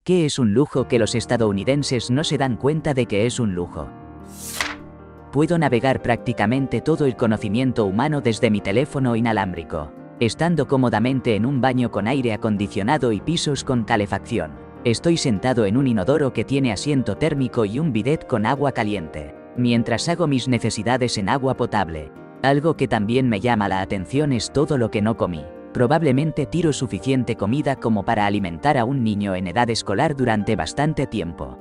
¿Qué es un lujo que los estadounidenses no se dan cuenta de que es un lujo? Puedo navegar prácticamente todo el conocimiento humano desde mi teléfono inalámbrico, estando cómodamente en un baño con aire acondicionado y pisos con calefacción. Estoy sentado en un inodoro que tiene asiento térmico y un bidet con agua caliente, mientras hago mis necesidades en agua potable. Algo que también me llama la atención es todo lo que no comí. Probablemente tiro suficiente comida como para alimentar a un niño en edad escolar durante bastante tiempo.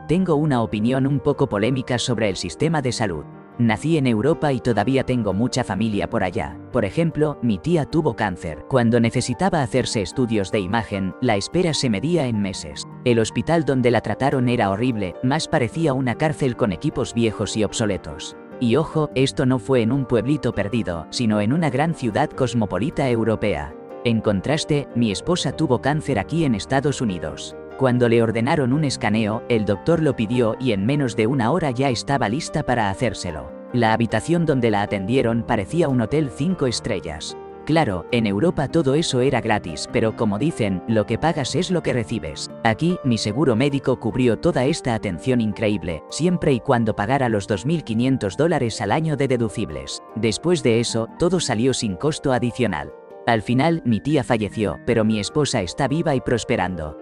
Tengo una opinión un poco polémica sobre el sistema de salud. Nací en Europa y todavía tengo mucha familia por allá. Por ejemplo, mi tía tuvo cáncer. Cuando necesitaba hacerse estudios de imagen, la espera se medía en meses. El hospital donde la trataron era horrible, más parecía una cárcel con equipos viejos y obsoletos. Y ojo, esto no fue en un pueblito perdido, sino en una gran ciudad cosmopolita europea. En contraste, mi esposa tuvo cáncer aquí en Estados Unidos. Cuando le ordenaron un escaneo, el doctor lo pidió y en menos de una hora ya estaba lista para hacérselo. La habitación donde la atendieron parecía un hotel 5 estrellas. Claro, en Europa todo eso era gratis, pero como dicen, lo que pagas es lo que recibes. Aquí, mi seguro médico cubrió toda esta atención increíble, siempre y cuando pagara los $2.500 al año de deducibles. Después de eso, todo salió sin costo adicional. Al final, mi tía falleció, pero mi esposa está viva y prosperando.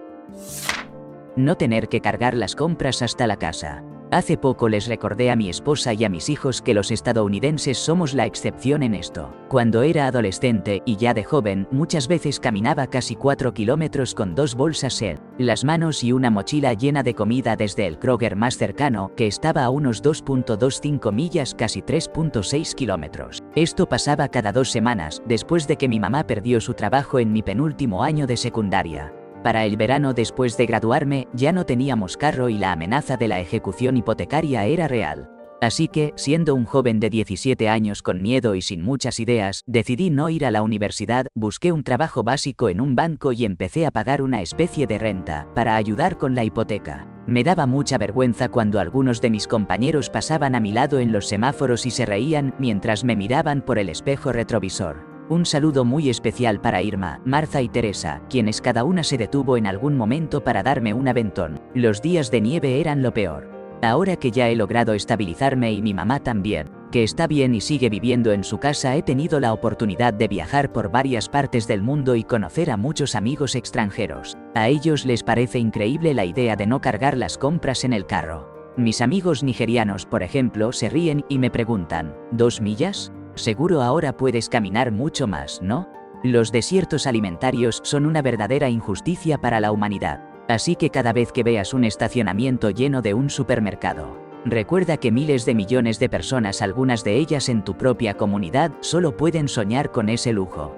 No tener que cargar las compras hasta la casa. Hace poco les recordé a mi esposa y a mis hijos que los estadounidenses somos la excepción en esto. Cuando era adolescente y ya de joven, muchas veces caminaba casi 4 kilómetros con 2 bolsas en las manos y una mochila llena de comida desde el Kroger más cercano, que estaba a unos 2.25 millas, casi 3.6 kilómetros. Esto pasaba cada 2 semanas, después de que mi mamá perdió su trabajo en mi penúltimo año de secundaria. Para el verano después de graduarme, ya no teníamos carro y la amenaza de la ejecución hipotecaria era real. Así que, siendo un joven de 17 años con miedo y sin muchas ideas, decidí no ir a la universidad, busqué un trabajo básico en un banco y empecé a pagar una especie de renta, para ayudar con la hipoteca. Me daba mucha vergüenza cuando algunos de mis compañeros pasaban a mi lado en los semáforos y se reían mientras me miraban por el espejo retrovisor. Un saludo muy especial para Irma, Martha y Teresa, quienes cada una se detuvo en algún momento para darme un aventón. Los días de nieve eran lo peor. Ahora que ya he logrado estabilizarme y mi mamá también, que está bien y sigue viviendo en su casa, he tenido la oportunidad de viajar por varias partes del mundo y conocer a muchos amigos extranjeros. A ellos les parece increíble la idea de no cargar las compras en el carro. Mis amigos nigerianos, por ejemplo, se ríen y me preguntan, ¿2 millas? Seguro ahora puedes caminar mucho más, ¿no? Los desiertos alimentarios son una verdadera injusticia para la humanidad. Así que cada vez que veas un estacionamiento lleno de un supermercado, recuerda que miles de millones de personas, algunas de ellas en tu propia comunidad, solo pueden soñar con ese lujo.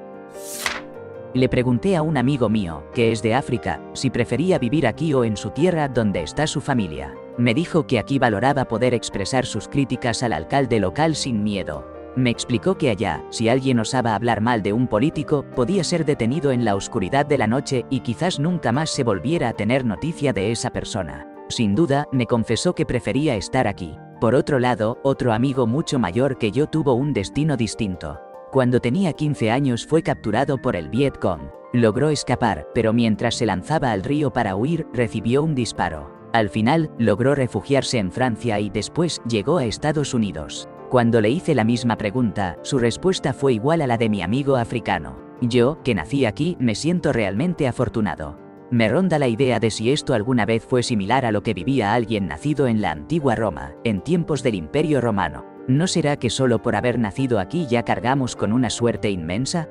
Le pregunté a un amigo mío, que es de África, si prefería vivir aquí o en su tierra donde está su familia. Me dijo que aquí valoraba poder expresar sus críticas al alcalde local sin miedo. Me explicó que allá, si alguien osaba hablar mal de un político, podía ser detenido en la oscuridad de la noche y quizás nunca más se volviera a tener noticia de esa persona. Sin duda, me confesó que prefería estar aquí. Por otro lado, otro amigo mucho mayor que yo tuvo un destino distinto. Cuando tenía 15 años fue capturado por el Viet Cong. Logró escapar, pero mientras se lanzaba al río para huir, recibió un disparo. Al final, logró refugiarse en Francia y después llegó a Estados Unidos. Cuando le hice la misma pregunta, su respuesta fue igual a la de mi amigo africano. Yo, que nací aquí, me siento realmente afortunado. Me ronda la idea de si esto alguna vez fue similar a lo que vivía alguien nacido en la antigua Roma, en tiempos del Imperio Romano. ¿No será que solo por haber nacido aquí ya cargamos con una suerte inmensa?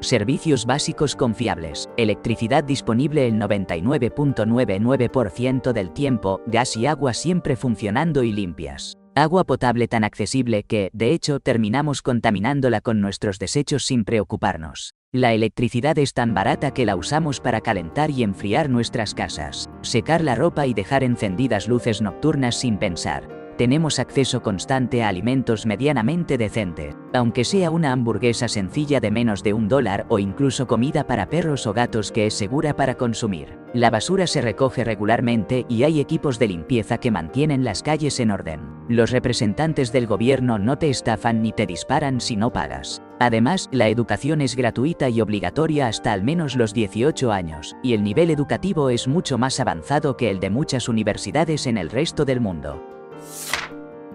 Servicios básicos confiables. Electricidad disponible el 99.99% del tiempo, gas y agua siempre funcionando y limpias. Agua potable tan accesible que, de hecho, terminamos contaminándola con nuestros desechos sin preocuparnos. La electricidad es tan barata que la usamos para calentar y enfriar nuestras casas, secar la ropa y dejar encendidas luces nocturnas sin pensar. Tenemos acceso constante a alimentos medianamente decentes, aunque sea una hamburguesa sencilla de menos de $1 o incluso comida para perros o gatos que es segura para consumir. La basura se recoge regularmente y hay equipos de limpieza que mantienen las calles en orden. Los representantes del gobierno no te estafan ni te disparan si no pagas. Además, la educación es gratuita y obligatoria hasta al menos los 18 años, y el nivel educativo es mucho más avanzado que el de muchas universidades en el resto del mundo.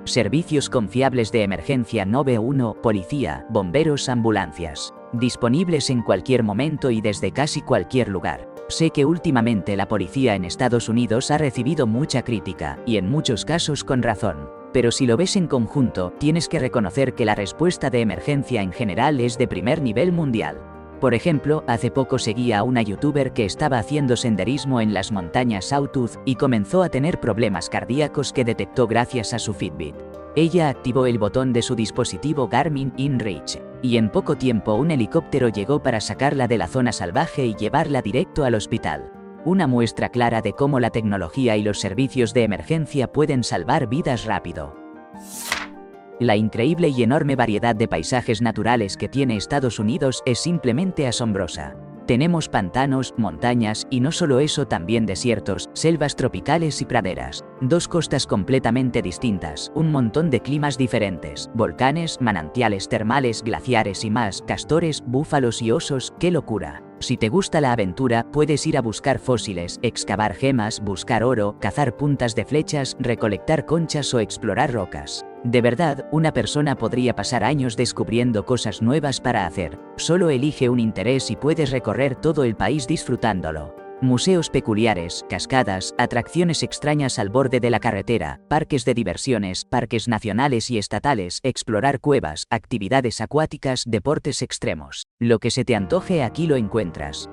Servicios confiables de emergencia 911, policía, bomberos, ambulancias. Disponibles en cualquier momento y desde casi cualquier lugar. Sé que últimamente la policía en Estados Unidos ha recibido mucha crítica, y en muchos casos con razón. Pero si lo ves en conjunto, tienes que reconocer que la respuesta de emergencia en general es de primer nivel mundial. Por ejemplo, hace poco seguía a una youtuber que estaba haciendo senderismo en las montañas Sawtooth y comenzó a tener problemas cardíacos que detectó gracias a su Fitbit. Ella activó el botón de su dispositivo Garmin InReach, y en poco tiempo un helicóptero llegó para sacarla de la zona salvaje y llevarla directo al hospital. Una muestra clara de cómo la tecnología y los servicios de emergencia pueden salvar vidas rápido. La increíble y enorme variedad de paisajes naturales que tiene Estados Unidos es simplemente asombrosa. Tenemos pantanos, montañas y no solo eso, también desiertos, selvas tropicales y praderas. Dos costas completamente distintas, un montón de climas diferentes, volcanes, manantiales termales, glaciares y más, castores, búfalos y osos. ¡Qué locura! Si te gusta la aventura, puedes ir a buscar fósiles, excavar gemas, buscar oro, cazar puntas de flechas, recolectar conchas o explorar rocas. De verdad, una persona podría pasar años descubriendo cosas nuevas para hacer. Solo elige un interés y puedes recorrer todo el país disfrutándolo. Museos peculiares, cascadas, atracciones extrañas al borde de la carretera, parques de diversiones, parques nacionales y estatales, explorar cuevas, actividades acuáticas, deportes extremos. Lo que se te antoje aquí lo encuentras.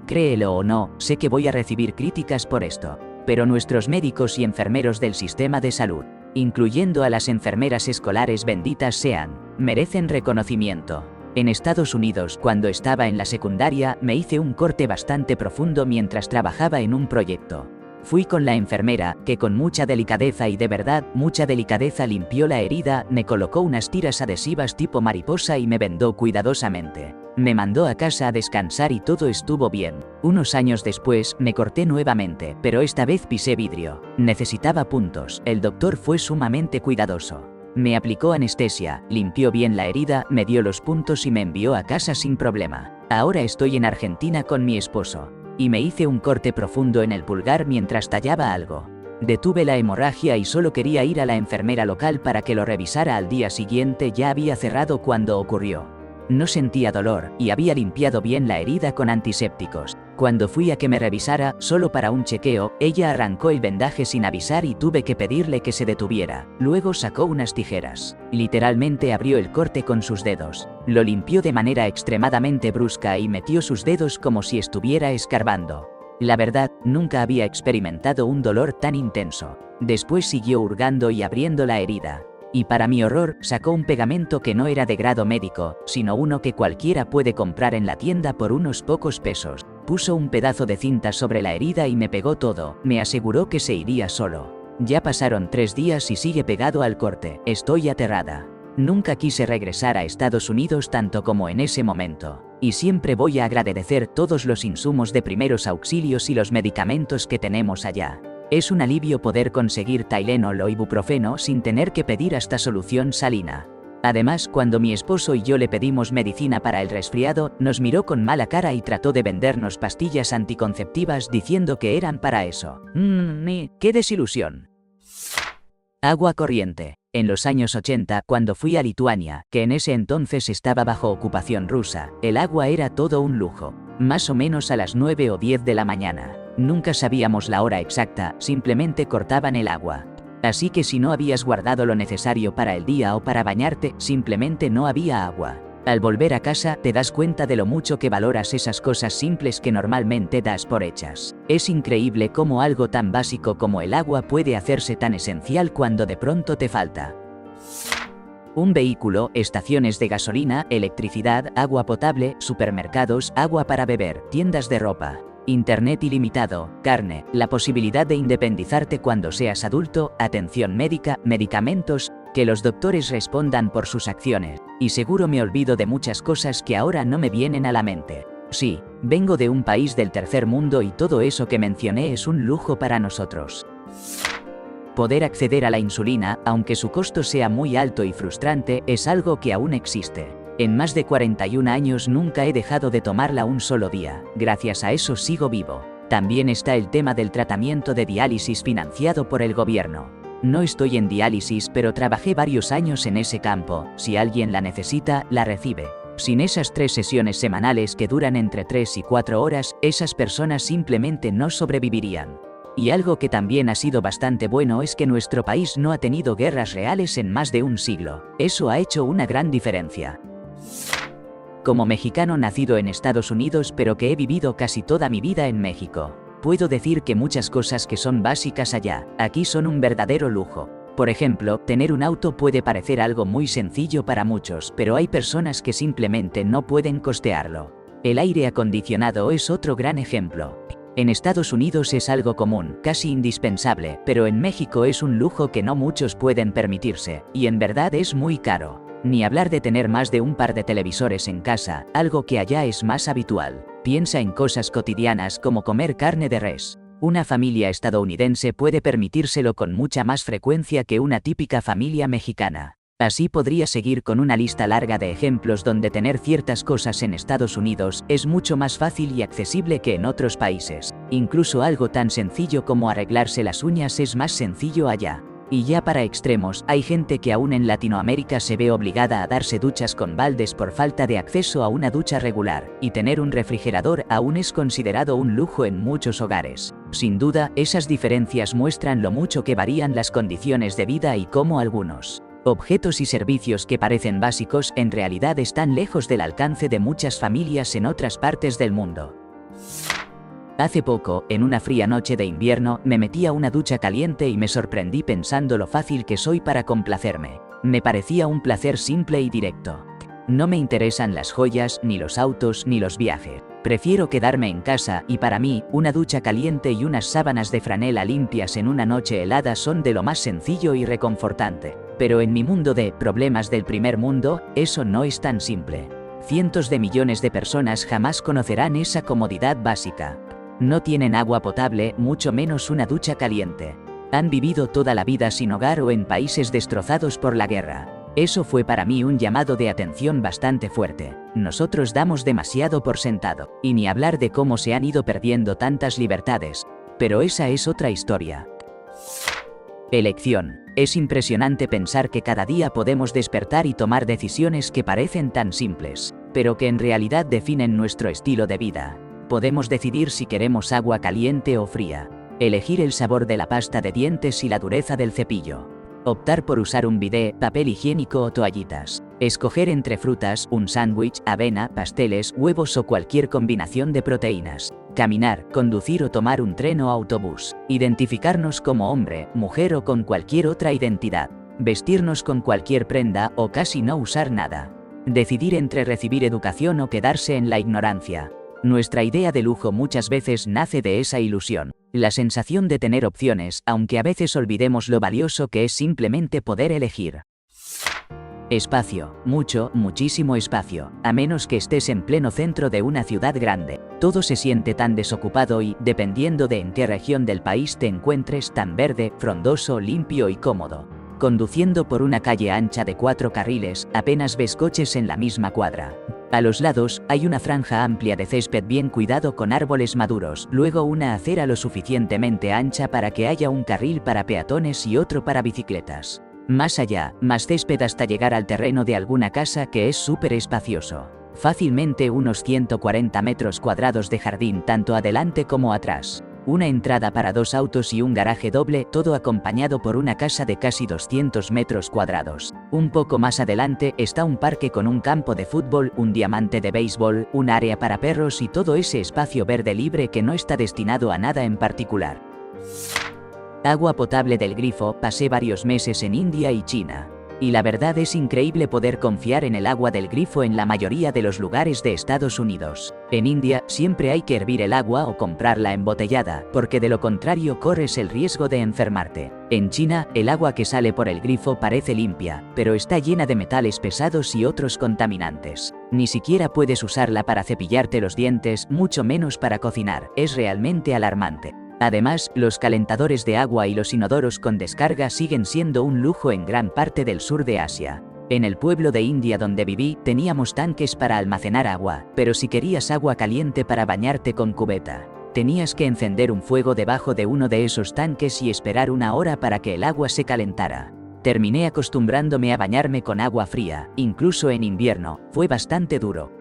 Créelo o no, sé que voy a recibir críticas por esto, pero nuestros médicos y enfermeros del sistema de salud, incluyendo a las enfermeras escolares benditas sean, merecen reconocimiento. En Estados Unidos, cuando estaba en la secundaria, me hice un corte bastante profundo mientras trabajaba en un proyecto. Fui con la enfermera, que con mucha delicadeza y de verdad, mucha delicadeza limpió la herida, me colocó unas tiras adhesivas tipo mariposa y me vendó cuidadosamente. Me mandó a casa a descansar y todo estuvo bien. Unos años después, me corté nuevamente, pero esta vez pisé vidrio. Necesitaba puntos. El doctor fue sumamente cuidadoso. Me aplicó anestesia, limpió bien la herida, me dio los puntos y me envió a casa sin problema. Ahora estoy en Argentina con mi esposo. Y me hice un corte profundo en el pulgar mientras tallaba algo. Detuve la hemorragia y solo quería ir a la enfermera local para que lo revisara al día siguiente. Ya había cerrado cuando ocurrió. No sentía dolor, y había limpiado bien la herida con antisépticos. Cuando fui a que me revisara, solo para un chequeo, ella arrancó el vendaje sin avisar y tuve que pedirle que se detuviera. Luego sacó unas tijeras. Literalmente abrió el corte con sus dedos. Lo limpió de manera extremadamente brusca y metió sus dedos como si estuviera escarbando. La verdad, nunca había experimentado un dolor tan intenso. Después siguió hurgando y abriendo la herida. Y para mi horror, sacó un pegamento que no era de grado médico, sino uno que cualquiera puede comprar en la tienda por unos pocos pesos. Puso un pedazo de cinta sobre la herida y me pegó todo. Me aseguró que se iría solo. Ya pasaron 3 días y sigue pegado al corte. Estoy aterrada. Nunca quise regresar a Estados Unidos tanto como en ese momento. Y siempre voy a agradecer todos los insumos de primeros auxilios y los medicamentos que tenemos allá. Es un alivio poder conseguir Tylenol o ibuprofeno sin tener que pedir hasta solución salina. Además, cuando mi esposo y yo le pedimos medicina para el resfriado, nos miró con mala cara y trató de vendernos pastillas anticonceptivas diciendo que eran para eso. ¡Qué desilusión! Agua corriente. En los años 80, cuando fui a Lituania, que en ese entonces estaba bajo ocupación rusa, el agua era todo un lujo. Más o menos a las 9 o 10 de la mañana. Nunca sabíamos la hora exacta, simplemente cortaban el agua. Así que si no habías guardado lo necesario para el día o para bañarte, simplemente no había agua. Al volver a casa, te das cuenta de lo mucho que valoras esas cosas simples que normalmente das por hechas. Es increíble cómo algo tan básico como el agua puede hacerse tan esencial cuando de pronto te falta. Un vehículo, estaciones de gasolina, electricidad, agua potable, supermercados, agua para beber, tiendas de ropa. Internet ilimitado, carne, la posibilidad de independizarte cuando seas adulto, atención médica, medicamentos, que los doctores respondan por sus acciones. Y seguro me olvido de muchas cosas que ahora no me vienen a la mente. Sí, vengo de un país del tercer mundo y todo eso que mencioné es un lujo para nosotros. Poder acceder a la insulina, aunque su costo sea muy alto y frustrante, es algo que aún existe. En más de 41 años nunca he dejado de tomarla un solo día, gracias a eso sigo vivo. También está el tema del tratamiento de diálisis financiado por el gobierno. No estoy en diálisis, pero trabajé varios años en ese campo. Si alguien la necesita, la recibe. Sin esas 3 sesiones semanales que duran entre 3 y 4 horas, esas personas simplemente no sobrevivirían. Y algo que también ha sido bastante bueno es que nuestro país no ha tenido guerras reales en más de un siglo. Eso ha hecho una gran diferencia. Como mexicano nacido en Estados Unidos pero que he vivido casi toda mi vida en México, puedo decir que muchas cosas que son básicas allá, aquí son un verdadero lujo. Por ejemplo, tener un auto puede parecer algo muy sencillo para muchos, pero hay personas que simplemente no pueden costearlo. El aire acondicionado es otro gran ejemplo. En Estados Unidos es algo común, casi indispensable, pero en México es un lujo que no muchos pueden permitirse, y en verdad es muy caro. Ni hablar de tener más de un par de televisores en casa, algo que allá es más habitual. Piensa en cosas cotidianas como comer carne de res. Una familia estadounidense puede permitírselo con mucha más frecuencia que una típica familia mexicana. Así podría seguir con una lista larga de ejemplos donde tener ciertas cosas en Estados Unidos es mucho más fácil y accesible que en otros países. Incluso algo tan sencillo como arreglarse las uñas es más sencillo allá. Y ya para extremos, hay gente que aún en Latinoamérica se ve obligada a darse duchas con baldes por falta de acceso a una ducha regular, y tener un refrigerador aún es considerado un lujo en muchos hogares. Sin duda, esas diferencias muestran lo mucho que varían las condiciones de vida y cómo algunos objetos y servicios que parecen básicos en realidad están lejos del alcance de muchas familias en otras partes del mundo. Hace poco, en una fría noche de invierno, me metí a una ducha caliente y me sorprendí pensando lo fácil que soy para complacerme. Me parecía un placer simple y directo. No me interesan las joyas, ni los autos, ni los viajes. Prefiero quedarme en casa, y para mí, una ducha caliente y unas sábanas de franela limpias en una noche helada son de lo más sencillo y reconfortante. Pero en mi mundo de problemas del primer mundo, eso no es tan simple. Cientos de millones de personas jamás conocerán esa comodidad básica. No tienen agua potable, mucho menos una ducha caliente. Han vivido toda la vida sin hogar o en países destrozados por la guerra. Eso fue para mí un llamado de atención bastante fuerte. Nosotros damos demasiado por sentado, y ni hablar de cómo se han ido perdiendo tantas libertades. Pero esa es otra historia. Elección. Es impresionante pensar que cada día podemos despertar y tomar decisiones que parecen tan simples, pero que en realidad definen nuestro estilo de vida. Podemos decidir si queremos agua caliente o fría, elegir el sabor de la pasta de dientes y la dureza del cepillo, optar por usar un bidé, papel higiénico o toallitas, escoger entre frutas, un sándwich, avena, pasteles, huevos o cualquier combinación de proteínas, caminar, conducir o tomar un tren o autobús, identificarnos como hombre, mujer o con cualquier otra identidad, vestirnos con cualquier prenda o casi no usar nada, decidir entre recibir educación o quedarse en la ignorancia. Nuestra idea de lujo muchas veces nace de esa ilusión, la sensación de tener opciones, aunque a veces olvidemos lo valioso que es simplemente poder elegir. Espacio, muchísimo espacio, a menos que estés en pleno centro de una ciudad grande. Todo se siente tan desocupado y, dependiendo de en qué región del país te encuentres, tan verde, frondoso, limpio y cómodo. Conduciendo por una calle ancha de 4 carriles, apenas ves coches en la misma cuadra. A los lados, hay una franja amplia de césped bien cuidado con árboles maduros, luego una acera lo suficientemente ancha para que haya un carril para peatones y otro para bicicletas. Más allá, más césped hasta llegar al terreno de alguna casa que es súper espacioso. Fácilmente unos 140 metros cuadrados de jardín tanto adelante como atrás. Una entrada para 2 autos y un garaje doble, todo acompañado por una casa de casi 200 metros cuadrados. Un poco más adelante está un parque con un campo de fútbol, un diamante de béisbol, un área para perros y todo ese espacio verde libre que no está destinado a nada en particular. Agua potable del grifo. Pasé varios meses en India y China. Y la verdad es increíble poder confiar en el agua del grifo en la mayoría de los lugares de Estados Unidos. En India, siempre hay que hervir el agua o comprarla embotellada, porque de lo contrario corres el riesgo de enfermarte. En China, el agua que sale por el grifo parece limpia, pero está llena de metales pesados y otros contaminantes. Ni siquiera puedes usarla para cepillarte los dientes, mucho menos para cocinar. Es realmente alarmante. Además, los calentadores de agua y los inodoros con descarga siguen siendo un lujo en gran parte del sur de Asia. En el pueblo de India donde viví, teníamos tanques para almacenar agua, pero si querías agua caliente para bañarte con cubeta, tenías que encender un fuego debajo de uno de esos tanques y esperar 1 hora para que el agua se calentara. Terminé acostumbrándome a bañarme con agua fría, incluso en invierno, fue bastante duro.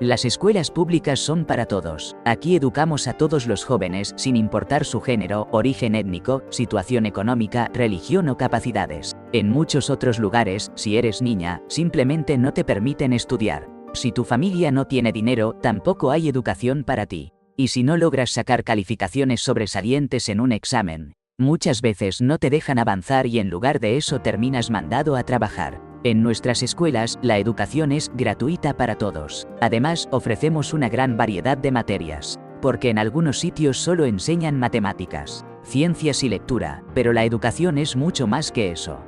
Las escuelas públicas son para todos. Aquí educamos a todos los jóvenes, sin importar su género, origen étnico, situación económica, religión o capacidades. En muchos otros lugares, si eres niña, simplemente no te permiten estudiar. Si tu familia no tiene dinero, tampoco hay educación para ti. Y si no logras sacar calificaciones sobresalientes en un examen, muchas veces no te dejan avanzar y en lugar de eso terminas mandado a trabajar. En nuestras escuelas, la educación es gratuita para todos. Además, ofrecemos una gran variedad de materias, porque en algunos sitios solo enseñan matemáticas, ciencias y lectura, pero la educación es mucho más que eso.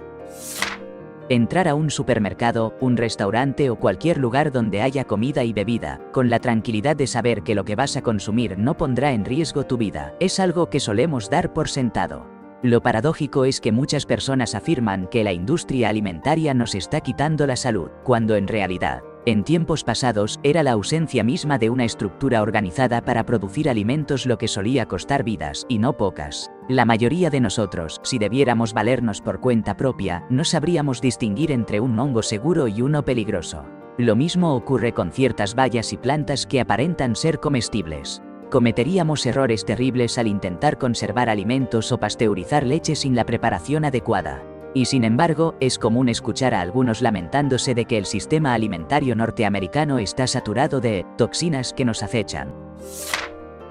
Entrar a un supermercado, un restaurante o cualquier lugar donde haya comida y bebida, con la tranquilidad de saber que lo que vas a consumir no pondrá en riesgo tu vida, es algo que solemos dar por sentado. Lo paradójico es que muchas personas afirman que la industria alimentaria nos está quitando la salud, cuando en realidad, en tiempos pasados, era la ausencia misma de una estructura organizada para producir alimentos lo que solía costar vidas, y no pocas. La mayoría de nosotros, si debiéramos valernos por cuenta propia, no sabríamos distinguir entre un hongo seguro y uno peligroso. Lo mismo ocurre con ciertas bayas y plantas que aparentan ser comestibles. Cometeríamos errores terribles al intentar conservar alimentos o pasteurizar leche sin la preparación adecuada. Y sin embargo, es común escuchar a algunos lamentándose de que el sistema alimentario norteamericano está saturado de toxinas que nos acechan.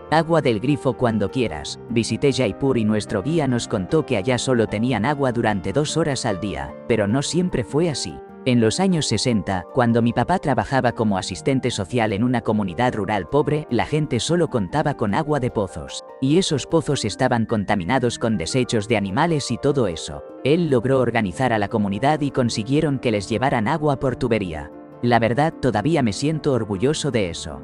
Agua del grifo cuando quieras. Visité Jaipur y nuestro guía nos contó que allá solo tenían agua durante 2 horas al día, pero no siempre fue así. En los años 60, cuando mi papá trabajaba como asistente social en una comunidad rural pobre, la gente solo contaba con agua de pozos. Y esos pozos estaban contaminados con desechos de animales y todo eso. Él logró organizar a la comunidad y consiguieron que les llevaran agua por tubería. La verdad, todavía me siento orgulloso de eso.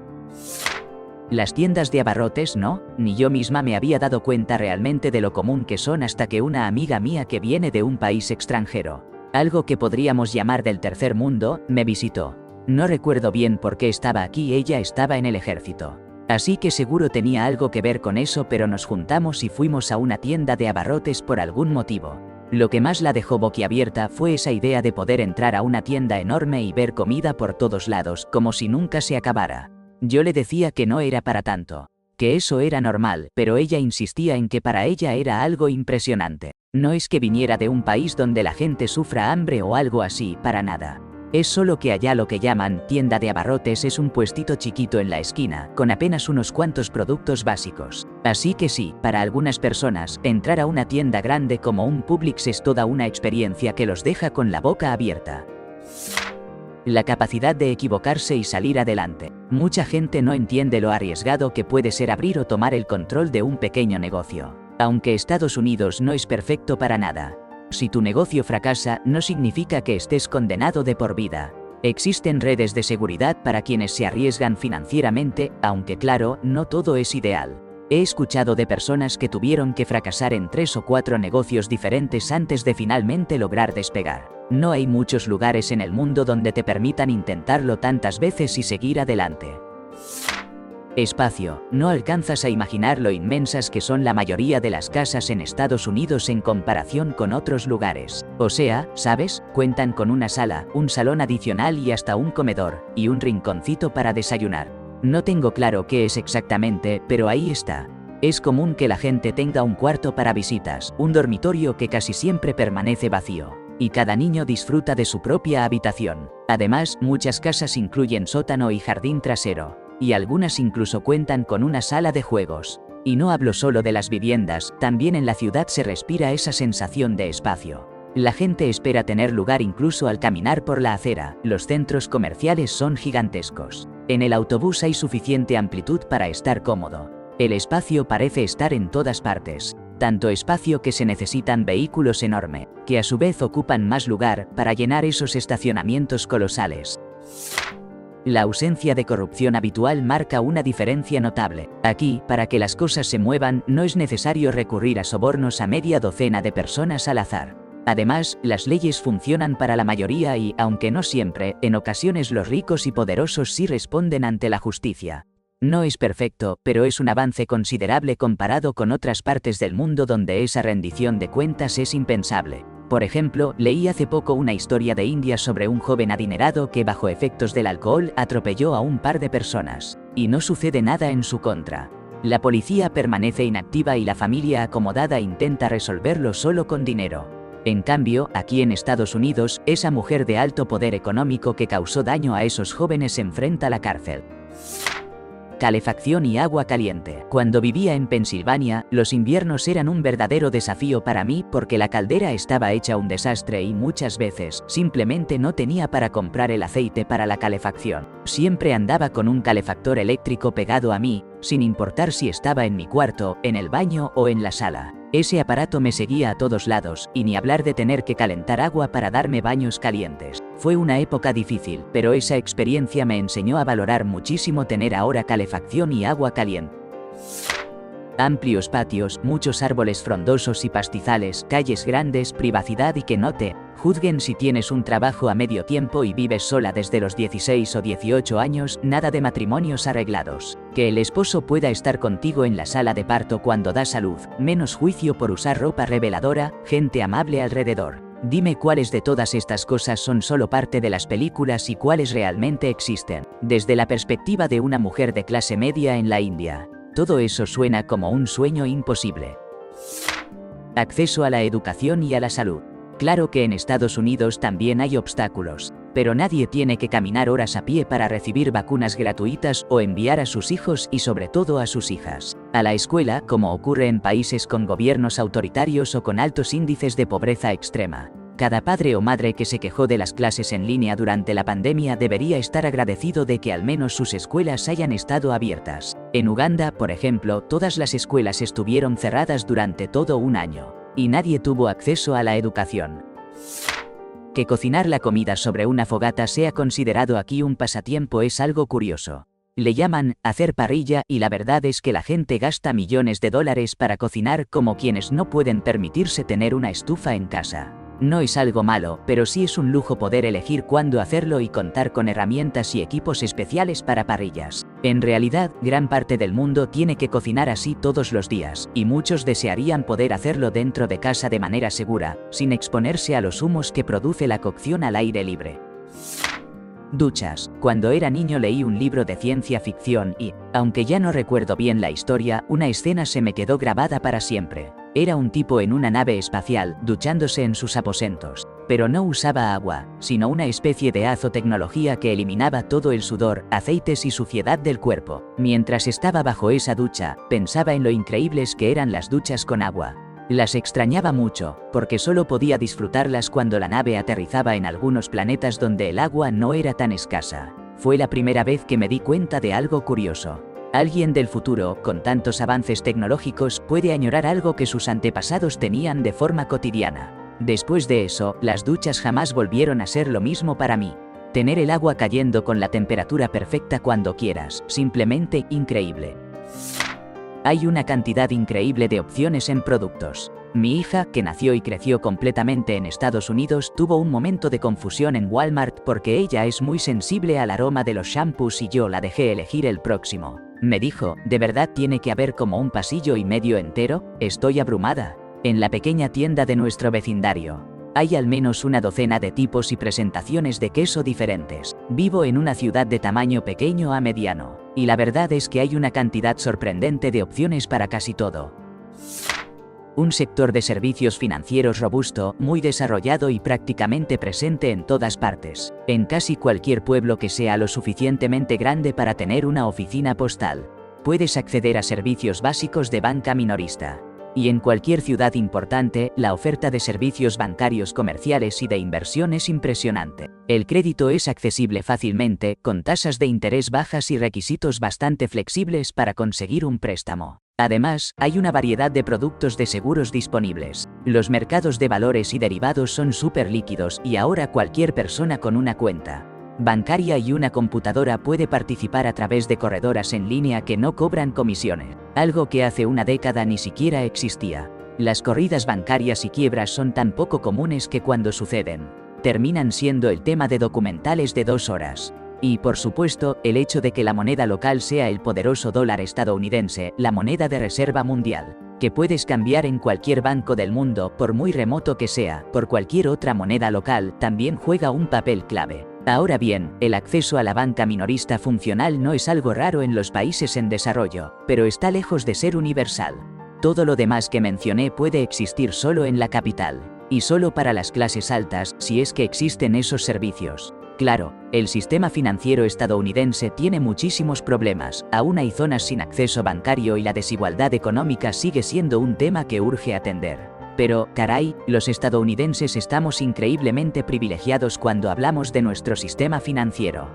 Las tiendas de abarrotes no, ni yo misma me había dado cuenta realmente de lo común que son hasta que una amiga mía que viene de un país extranjero, algo que podríamos llamar del tercer mundo, me visitó. No recuerdo bien por qué estaba aquí, ella estaba en el ejército. Así que seguro tenía algo que ver con eso, pero nos juntamos y fuimos a una tienda de abarrotes por algún motivo. Lo que más la dejó boquiabierta fue esa idea de poder entrar a una tienda enorme y ver comida por todos lados, como si nunca se acabara. Yo le decía que no era para tanto, que eso era normal, pero ella insistía en que para ella era algo impresionante. No es que viniera de un país donde la gente sufra hambre o algo así, para nada. Es solo que allá lo que llaman tienda de abarrotes es un puestito chiquito en la esquina, con apenas unos cuantos productos básicos. Así que sí, para algunas personas, entrar a una tienda grande como un Publix es toda una experiencia que los deja con la boca abierta. La capacidad de equivocarse y salir adelante. Mucha gente no entiende lo arriesgado que puede ser abrir o tomar el control de un pequeño negocio. Aunque Estados Unidos no es perfecto para nada. Si tu negocio fracasa, no significa que estés condenado de por vida. Existen redes de seguridad para quienes se arriesgan financieramente, aunque claro, no todo es ideal. He escuchado de personas que tuvieron que fracasar en 3 o 4 negocios diferentes antes de finalmente lograr despegar. No hay muchos lugares en el mundo donde te permitan intentarlo tantas veces y seguir adelante. Espacio. No alcanzas a imaginar lo inmensas que son la mayoría de las casas en Estados Unidos en comparación con otros lugares. O sea, ¿sabes? Cuentan con una sala, un salón adicional y hasta un comedor, y un rinconcito para desayunar. No tengo claro qué es exactamente, pero ahí está. Es común que la gente tenga un cuarto para visitas, un dormitorio que casi siempre permanece vacío, y cada niño disfruta de su propia habitación. Además, muchas casas incluyen sótano y jardín trasero. Y algunas incluso cuentan con una sala de juegos. Y no hablo solo de las viviendas, también en la ciudad se respira esa sensación de espacio. La gente espera tener lugar incluso al caminar por la acera, los centros comerciales son gigantescos. En el autobús hay suficiente amplitud para estar cómodo. El espacio parece estar en todas partes. Tanto espacio que se necesitan vehículos enormes, que a su vez ocupan más lugar para llenar esos estacionamientos colosales. La ausencia de corrupción habitual marca una diferencia notable. Aquí, para que las cosas se muevan, no es necesario recurrir a sobornos a media docena de personas al azar. Además, las leyes funcionan para la mayoría y, aunque no siempre, en ocasiones los ricos y poderosos sí responden ante la justicia. No es perfecto, pero es un avance considerable comparado con otras partes del mundo donde esa rendición de cuentas es impensable. Por ejemplo, leí hace poco una historia de India sobre un joven adinerado que bajo efectos del alcohol atropelló a un par de personas, y no sucede nada en su contra. La policía permanece inactiva y la familia acomodada intenta resolverlo solo con dinero. En cambio, aquí en Estados Unidos, esa mujer de alto poder económico que causó daño a esos jóvenes se enfrenta a la cárcel. Calefacción y agua caliente. Cuando vivía en Pensilvania, los inviernos eran un verdadero desafío para mí porque la caldera estaba hecha un desastre y muchas veces simplemente no tenía para comprar el aceite para la calefacción. Siempre andaba con un calefactor eléctrico pegado a mí, sin importar si estaba en mi cuarto, en el baño o en la sala. Ese aparato me seguía a todos lados, y ni hablar de tener que calentar agua para darme baños calientes. Fue una época difícil, pero esa experiencia me enseñó a valorar muchísimo tener ahora calefacción y agua caliente. Amplios patios, muchos árboles frondosos y pastizales, calles grandes, privacidad y que no te juzguen si tienes un trabajo a medio tiempo y vives sola desde los 16 o 18 años, nada de matrimonios arreglados. Que el esposo pueda estar contigo en la sala de parto cuando das a luz, menos juicio por usar ropa reveladora, gente amable alrededor. Dime cuáles de todas estas cosas son solo parte de las películas y cuáles realmente existen. Desde la perspectiva de una mujer de clase media en la India, todo eso suena como un sueño imposible. Acceso a la educación y a la salud. Claro que en Estados Unidos también hay obstáculos, pero nadie tiene que caminar horas a pie para recibir vacunas gratuitas o enviar a sus hijos y sobre todo a sus hijas a la escuela, como ocurre en países con gobiernos autoritarios o con altos índices de pobreza extrema. Cada padre o madre que se quejó de las clases en línea durante la pandemia debería estar agradecido de que al menos sus escuelas hayan estado abiertas. En Uganda, por ejemplo, todas las escuelas estuvieron cerradas durante todo un año, y nadie tuvo acceso a la educación. Que cocinar la comida sobre una fogata sea considerado aquí un pasatiempo es algo curioso. Le llaman hacer parrilla y la verdad es que la gente gasta millones de dólares para cocinar como quienes no pueden permitirse tener una estufa en casa. No es algo malo, pero sí es un lujo poder elegir cuándo hacerlo y contar con herramientas y equipos especiales para parrillas. En realidad, gran parte del mundo tiene que cocinar así todos los días, y muchos desearían poder hacerlo dentro de casa de manera segura, sin exponerse a los humos que produce la cocción al aire libre. Duchas. Cuando era niño leí un libro de ciencia ficción y, aunque ya no recuerdo bien la historia, una escena se me quedó grabada para siempre. Era un tipo en una nave espacial, duchándose en sus aposentos. Pero no usaba agua, sino una especie de haz o tecnología que eliminaba todo el sudor, aceites y suciedad del cuerpo. Mientras estaba bajo esa ducha, pensaba en lo increíbles que eran las duchas con agua. Las extrañaba mucho, porque solo podía disfrutarlas cuando la nave aterrizaba en algunos planetas donde el agua no era tan escasa. Fue la primera vez que me di cuenta de algo curioso. Alguien del futuro, con tantos avances tecnológicos, puede añorar algo que sus antepasados tenían de forma cotidiana. Después de eso, las duchas jamás volvieron a ser lo mismo para mí. Tener el agua cayendo con la temperatura perfecta cuando quieras, simplemente increíble. Hay una cantidad increíble de opciones en productos. Mi hija, que nació y creció completamente en Estados Unidos, tuvo un momento de confusión en Walmart porque ella es muy sensible al aroma de los shampoos y yo la dejé elegir el próximo. Me dijo, ¿de verdad tiene que haber como un pasillo y medio entero? Estoy abrumada. En la pequeña tienda de nuestro vecindario hay al menos una docena de tipos y presentaciones de queso diferentes. Vivo en una ciudad de tamaño pequeño a mediano, y la verdad es que hay una cantidad sorprendente de opciones para casi todo. Un sector de servicios financieros robusto, muy desarrollado y prácticamente presente en todas partes. En casi cualquier pueblo que sea lo suficientemente grande para tener una oficina postal, puedes acceder a servicios básicos de banca minorista. Y en cualquier ciudad importante, la oferta de servicios bancarios comerciales y de inversión es impresionante. El crédito es accesible fácilmente, con tasas de interés bajas y requisitos bastante flexibles para conseguir un préstamo. Además, hay una variedad de productos de seguros disponibles. Los mercados de valores y derivados son súper líquidos y ahora cualquier persona con una cuenta bancaria y una computadora puede participar a través de corredoras en línea que no cobran comisiones, algo que hace una década ni siquiera existía. Las corridas bancarias y quiebras son tan poco comunes que cuando suceden, terminan siendo el tema de documentales de 2 horas. Y por supuesto, el hecho de que la moneda local sea el poderoso dólar estadounidense, la moneda de reserva mundial, que puedes cambiar en cualquier banco del mundo, por muy remoto que sea, por cualquier otra moneda local, también juega un papel clave. Ahora bien, el acceso a la banca minorista funcional no es algo raro en los países en desarrollo, pero está lejos de ser universal. Todo lo demás que mencioné puede existir solo en la capital, y solo para las clases altas, si es que existen esos servicios. Claro, el sistema financiero estadounidense tiene muchísimos problemas, aún hay zonas sin acceso bancario y la desigualdad económica sigue siendo un tema que urge atender. Pero, caray, los estadounidenses estamos increíblemente privilegiados cuando hablamos de nuestro sistema financiero.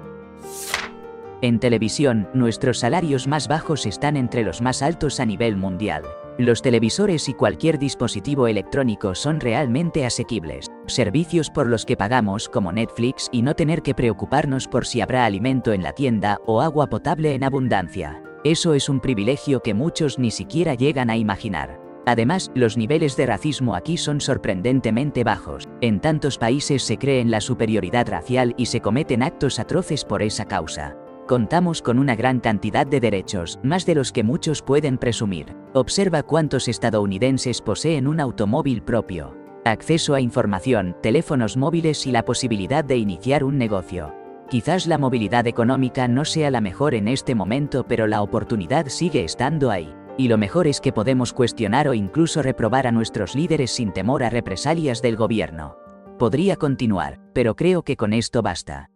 En televisión, nuestros salarios más bajos están entre los más altos a nivel mundial. Los televisores y cualquier dispositivo electrónico son realmente asequibles. Servicios por los que pagamos como Netflix y no tener que preocuparnos por si habrá alimento en la tienda o agua potable en abundancia. Eso es un privilegio que muchos ni siquiera llegan a imaginar. Además, los niveles de racismo aquí son sorprendentemente bajos. En tantos países se cree en la superioridad racial y se cometen actos atroces por esa causa. Contamos con una gran cantidad de derechos, más de los que muchos pueden presumir. Observa cuántos estadounidenses poseen un automóvil propio, acceso a información, teléfonos móviles y la posibilidad de iniciar un negocio. Quizás la movilidad económica no sea la mejor en este momento, pero la oportunidad sigue estando ahí. Y lo mejor es que podemos cuestionar o incluso reprobar a nuestros líderes sin temor a represalias del gobierno. Podría continuar, pero creo que con esto basta.